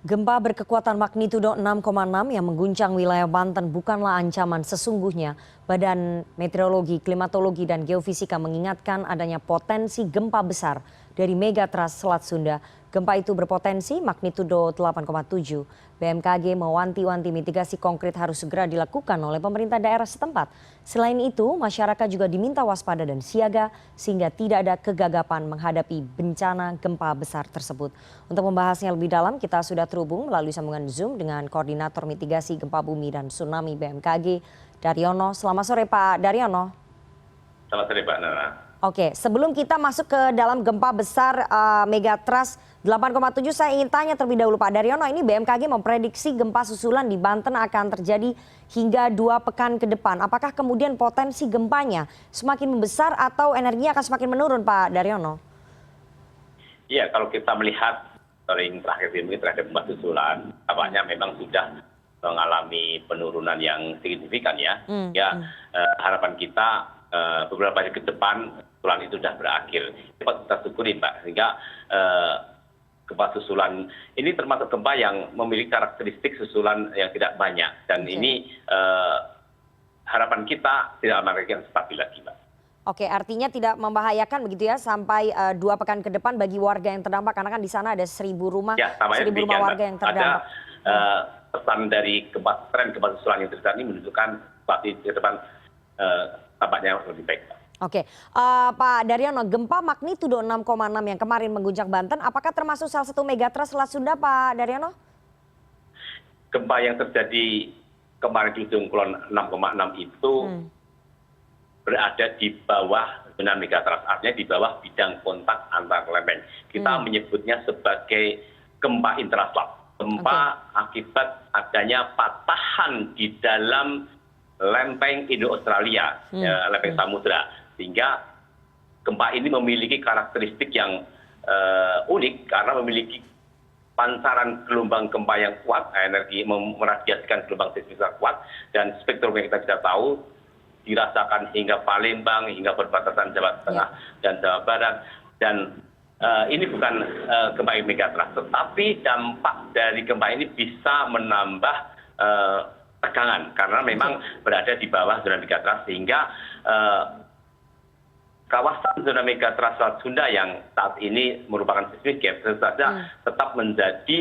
Gempa berkekuatan magnitudo 6,6 yang mengguncang wilayah Banten bukanlah ancaman sesungguhnya. Badan Meteorologi, Klimatologi, dan Geofisika mengingatkan adanya potensi gempa besar dari megatrust Selat Sunda. Gempa itu berpotensi magnitudo 8,7. BMKG mewanti-wanti mitigasi konkret harus segera dilakukan oleh pemerintah daerah setempat. Selain itu, masyarakat juga diminta waspada dan siaga sehingga tidak ada kegagapan menghadapi bencana gempa besar tersebut. Untuk membahasnya lebih dalam, kita sudah terhubung melalui sambungan Zoom dengan Koordinator Mitigasi Gempa Bumi dan Tsunami BMKG, Daryono. Selamat sore Pak Daryono. Selamat sore Mbak Nana. Oke, sebelum kita masuk ke dalam gempa besar megatrust 8,7, saya ingin tanya terlebih dahulu Pak Daryono, ini BMKG memprediksi gempa susulan di Banten akan terjadi hingga 2 pekan ke depan. Apakah kemudian potensi gempanya semakin membesar atau energinya akan semakin menurun Pak Daryono? Iya, kalau kita melihat monitoring terakhir ini terhadap gempa susulan, tampaknya memang sudah mengalami penurunan yang signifikan ya. Harapan kita beberapa hari ke depan susulan itu sudah berakhir. Kita syukuri Mbak, sehingga gempa susulan ini termasuk gempa yang memiliki karakteristik susulan yang tidak banyak. Dan ini harapan kita tidak akan stabil lagi Mbak. Oke, artinya tidak membahayakan begitu ya sampai 2 pekan ke depan bagi warga yang terdampak, karena kan di sana ada 1.000 rumah, ya, 1.000 rumah warga yang terdampak. Ada pesan dari tren gempa susulan yang terjadi ini menunjukkan ke depan tampaknya lebih baik. Oke, Pak Daryono, gempa magnitudo 6,6 yang kemarin mengguncang Banten, apakah termasuk salah satu megatrust Selat Sunda, Pak Daryono? Gempa yang terjadi kemarin di ujung kulon 6,6 itu berada di bawah zona megatrust, artinya di bawah bidang kontak antar lempeng. Kita menyebutnya sebagai gempa intraslab. Gempa akibat adanya patahan di dalam lempeng Indo-Australia, lempeng samudra. Sehingga gempa ini memiliki karakteristik yang unik karena memiliki pancaran gelombang gempa yang kuat, energi meradiasikan gelombang seismik kuat, dan spektrum yang kita bisa tahu dirasakan hingga Palembang, hingga perbatasan Jawa Tengah dan Jawa Barat. Dan ini bukan gempa megatrust, tetapi dampak dari gempa ini bisa menambah tegangan karena memang berada di bawah zona megatrust, sehingga kawasan zona megatrust Selat Sunda yang saat ini merupakan seismic gap tentu saja tetap menjadi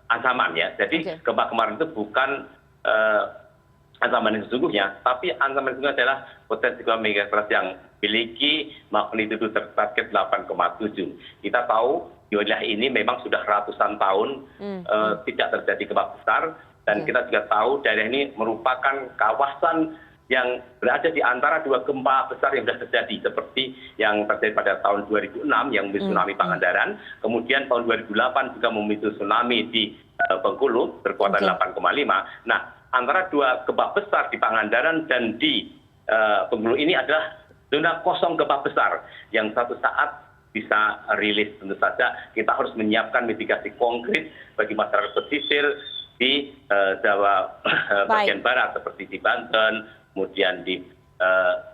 ancaman ya. Jadi gempa kemarin itu bukan ancaman yang sesungguhnya, tapi ancaman yang sesungguhnya adalah potensi gempa megatrust yang memiliki magnitudo target 8,7. Kita tahu di wilayah ini memang sudah ratusan tahun tidak terjadi gempa besar, dan kita juga tahu daerah ini merupakan kawasan yang berada di antara 2 gempa besar yang sudah terjadi, seperti yang terjadi pada tahun 2006 yang memicu tsunami Pangandaran, kemudian tahun 2008 juga memicu tsunami di Bengkulu berkekuatan 8,5. Nah, antara 2 gempa besar di Pangandaran dan di Bengkulu ini adalah zona kosong gempa besar yang suatu saat bisa rilis. Tentu saja kita harus menyiapkan mitigasi konkret bagi masyarakat pesisir di Jawa bagian barat seperti di Banten, kemudian di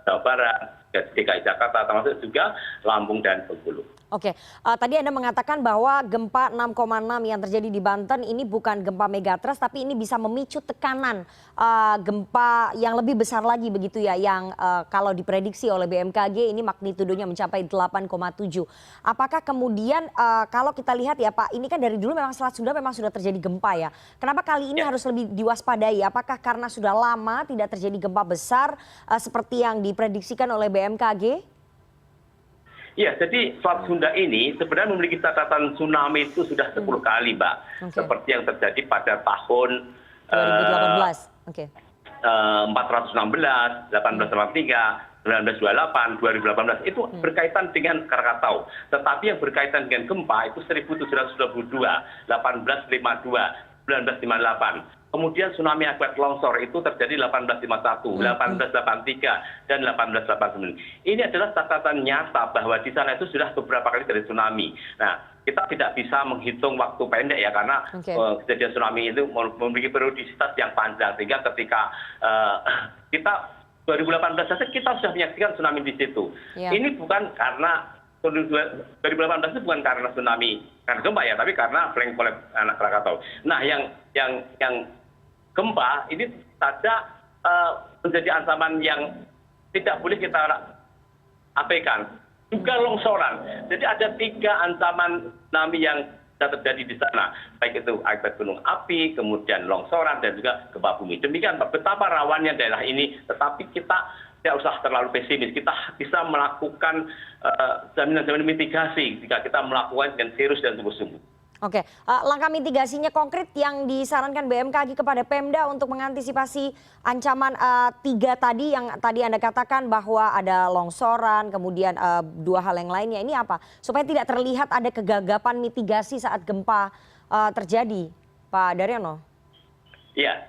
Jawa Barat, DKI Jakarta, termasuk juga Lampung dan Bengkulu. Oke, tadi Anda mengatakan bahwa gempa 6,6 yang terjadi di Banten ini bukan gempa megatrust, tapi ini bisa memicu tekanan gempa yang lebih besar lagi begitu ya, yang kalau diprediksi oleh BMKG ini magnitudonya mencapai 8,7. Apakah kemudian kalau kita lihat ya Pak, ini kan dari dulu memang Selat Sunda memang sudah terjadi gempa ya. Kenapa kali ini harus lebih diwaspadai? Apakah karena sudah lama tidak terjadi gempa besar seperti yang diprediksikan oleh BMKG? Ya, jadi Selat Sunda ini sebenarnya memiliki catatan tsunami itu sudah 10 kali, Mbak. Seperti yang terjadi pada tahun 2018, 416, 1883, 1928, 2018 itu berkaitan dengan Krakatau. Tetapi yang berkaitan dengan gempa itu 1722, 1852, 1958. Kemudian tsunami akibat longsor itu terjadi 1851, 1883, dan 1889. Ini adalah catatan nyata bahwa di sana itu sudah beberapa kali terjadi tsunami. Nah, kita tidak bisa menghitung waktu pendek ya, karena kejadian tsunami itu memiliki periodisitas yang panjang. Sehingga ketika kita 2018 saja kita sudah menyaksikan tsunami di situ. Ini bukan karena 2018 itu bukan karena tsunami karena gempa ya, tapi karena flank collapse anak Krakatau. Nah, yang gempa ini saja menjadi ancaman yang tidak boleh kita abaikan. Juga longsoran. Jadi ada 3 ancaman tsunami yang bisa terjadi di sana, baik itu akibat gunung api, kemudian longsoran, dan juga gempa bumi. Demikian betapa rawannya daerah ini, tetapi kita tidak usah terlalu pesimis. Kita bisa melakukan jaminan-jaminan mitigasi jika kita melakukan dengan serius dan sungguh-sungguh. Oke, langkah mitigasinya konkret yang disarankan BMKG kepada Pemda untuk mengantisipasi ancaman 3 tadi yang tadi Anda katakan bahwa ada longsoran, kemudian 2 hal yang lainnya, ini apa? Supaya tidak terlihat ada kegagapan mitigasi saat gempa terjadi, Pak Daryono. Iya,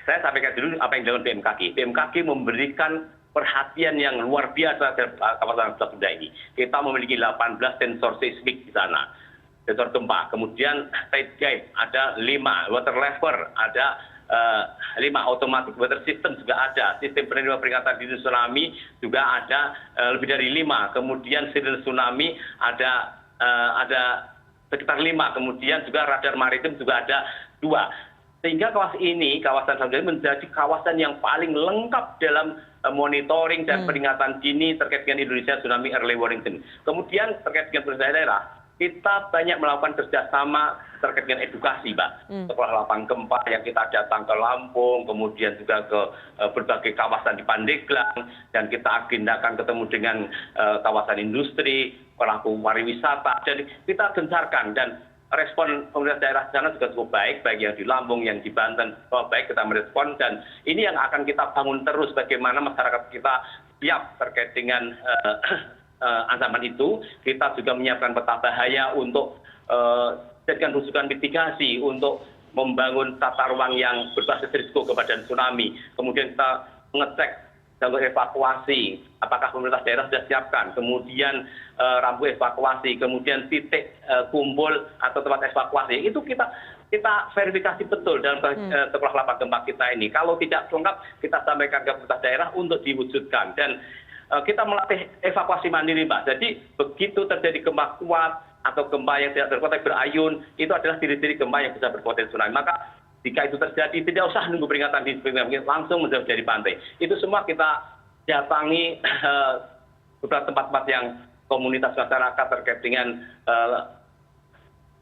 saya sampaikan dulu apa yang dilakukan BMKG. BMKG memberikan perhatian yang luar biasa terhadap kawasan Selat Sunda ini. Kita memiliki 18 sensor seismik di sana. Sensor gempa, kemudian tide guide ada 5, water level ada 5, automatic weather system juga ada, sistem penerima peringatan dini tsunami juga ada lebih dari 5, kemudian sirine tsunami ada sekitar 5, kemudian juga radar maritim juga ada 2. Sehingga kawasan Samudra ini menjadi kawasan yang paling lengkap dalam monitoring dan peringatan dini terkait dengan Indonesia Tsunami Early Warning System. Kemudian terkait dengan pemerintah daerah, kita banyak melakukan kerjasama terkait dengan edukasi, Mbak. Setelah lapangan gempa yang kita datang ke Lampung, kemudian juga ke berbagai kawasan di Pandeglang, dan kita agendakan ketemu dengan kawasan industri, pelaku pariwisata, dan kita gencarkan. Dan respon pemerintah daerah sana juga cukup baik, baik yang di Lampung, yang di Banten, baik kita merespon, dan ini yang akan kita bangun terus bagaimana masyarakat kita siap terkait dengan ancaman itu. Kita juga menyiapkan peta bahaya untuk jadikan rujukan mitigasi untuk membangun tata ruang yang berbasis risiko kepada tsunami. Kemudian kita mengecek jalur evakuasi, apakah pemerintah daerah sudah siapkan, kemudian rambu evakuasi, kemudian titik kumpul atau tempat evakuasi. Itu kita verifikasi betul dalam setelah lapangan gempa kita ini. Kalau tidak lengkap, kita sampaikan ke pemerintah daerah untuk diwujudkan. Dan kita melatih evakuasi mandiri, Mbak. Jadi begitu terjadi gempa kuat atau gempa yang tidak berpotensi berayun, itu adalah ciri-ciri gempa yang bisa berpotensi tsunami. Maka jika itu terjadi, tidak usah nunggu peringatan di langsung menjauh dari pantai. Itu semua kita datangi beberapa tempat-tempat yang komunitas masyarakat terkait dengan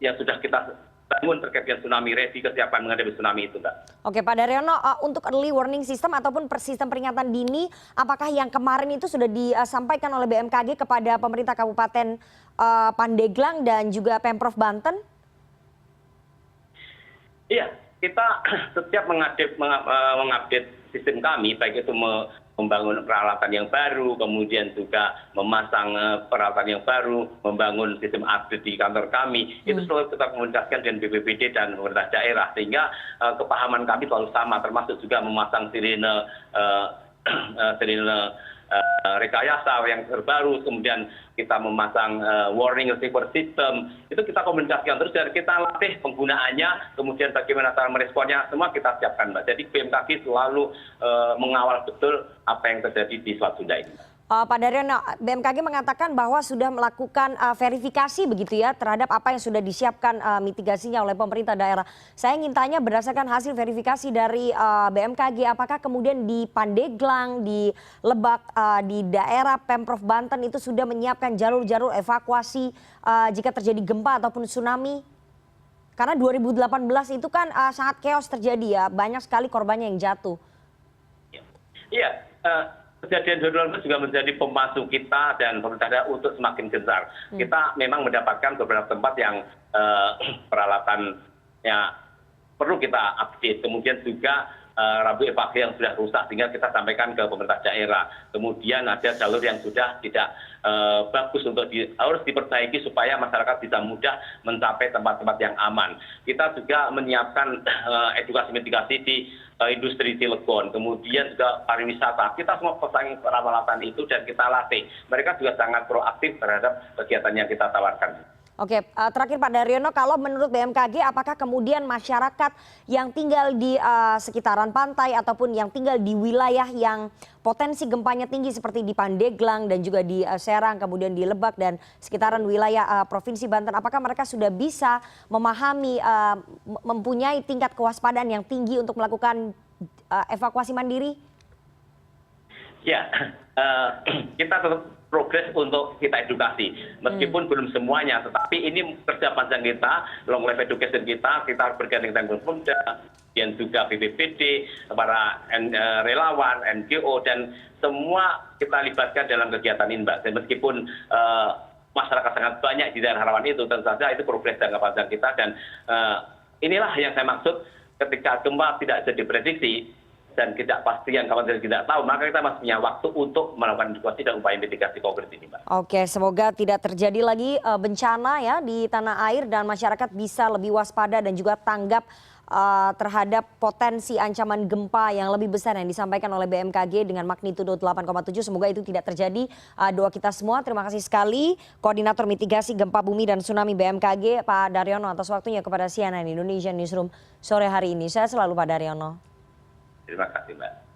yang sudah kita bangun terkait dengan tsunami ready, kesiapan menghadapi tsunami itu, Mbak. Oke, Pak Daryono, untuk early warning system ataupun sistem peringatan dini, apakah yang kemarin itu sudah disampaikan oleh BMKG kepada pemerintah Kabupaten Pandeglang dan juga Pemprov Banten? Iya, kita setiap mengupdate sistem kami, baik itu membangun peralatan yang baru, kemudian juga memasang peralatan yang baru, membangun sistem update di kantor kami, itu selalu kita komunikasikan dengan BPBD dan pemerintah daerah, sehingga kepahaman kami selalu sama, termasuk juga memasang sirine rekayasa yang terbaru, kemudian kita memasang warning receiver system, itu kita komunikasikan terus dan kita latih penggunaannya, kemudian bagaimana cara meresponnya, semua kita siapkan, Mbak. Jadi BMKG selalu mengawal betul apa yang terjadi di Selat Sunda ini. Pak Daryono, BMKG mengatakan bahwa sudah melakukan verifikasi begitu ya terhadap apa yang sudah disiapkan mitigasinya oleh pemerintah daerah. Saya ingin tanya berdasarkan hasil verifikasi dari BMKG, apakah kemudian di Pandeglang, di Lebak, di daerah Pemprov Banten itu sudah menyiapkan jalur-jalur evakuasi jika terjadi gempa ataupun tsunami? Karena 2018 itu kan sangat chaos terjadi ya, banyak sekali korbannya yang jatuh. Iya. Kejadian 2018 juga menjadi pemacu kita dan pemerintah daerah untuk semakin gencar. Kita memang mendapatkan beberapa tempat yang peralatannya perlu kita update. Kemudian juga rambu evakuasi yang sudah rusak sehingga kita sampaikan ke pemerintah daerah. Kemudian ada jalur yang sudah tidak bagus untuk harus diperbaiki supaya masyarakat bisa mudah mencapai tempat-tempat yang aman. Kita juga menyiapkan edukasi mitigasi di industri Cilegon, kemudian juga pariwisata. Kita semua pasang peralatan itu dan kita latih. Mereka juga sangat proaktif terhadap kegiatan yang kita tawarkan. Oke, terakhir Pak Daryono, kalau menurut BMKG apakah kemudian masyarakat yang tinggal di sekitaran pantai ataupun yang tinggal di wilayah yang potensi gempanya tinggi seperti di Pandeglang dan juga di Serang, kemudian di Lebak dan sekitaran wilayah Provinsi Banten, apakah mereka sudah bisa memahami, mempunyai tingkat kewaspadaan yang tinggi untuk melakukan evakuasi mandiri? Ya, kita tetap progres untuk kita edukasi, meskipun belum semuanya, tetapi ini kerja panjang kita, long life education kita bergandeng dengan Pemda, dan juga BPBD, para relawan, NGO, dan semua kita libatkan dalam kegiatan ini, Mbak. Dan meskipun masyarakat sangat banyak di daerah rawan itu, tentu saja itu progres jangka panjang kita, dan inilah yang saya maksud ketika gempa tidak bisa diprediksi, dan ketidakpastian kawan tidak tahu, maka kita masih punya waktu untuk melakukan edukasi dan upaya mitigasi konkret ini, Mbak. Oke, semoga tidak terjadi lagi bencana ya di tanah air dan masyarakat bisa lebih waspada dan juga tanggap terhadap potensi ancaman gempa yang lebih besar yang disampaikan oleh BMKG dengan magnitudo 8,7. Semoga itu tidak terjadi. Doa kita semua. Terima kasih sekali Koordinator Mitigasi Gempa Bumi dan Tsunami BMKG Pak Daryono atas waktunya kepada CNN Indonesia Newsroom sore hari ini. Saya selalu Pak Daryono. Terima kasih, Mbak.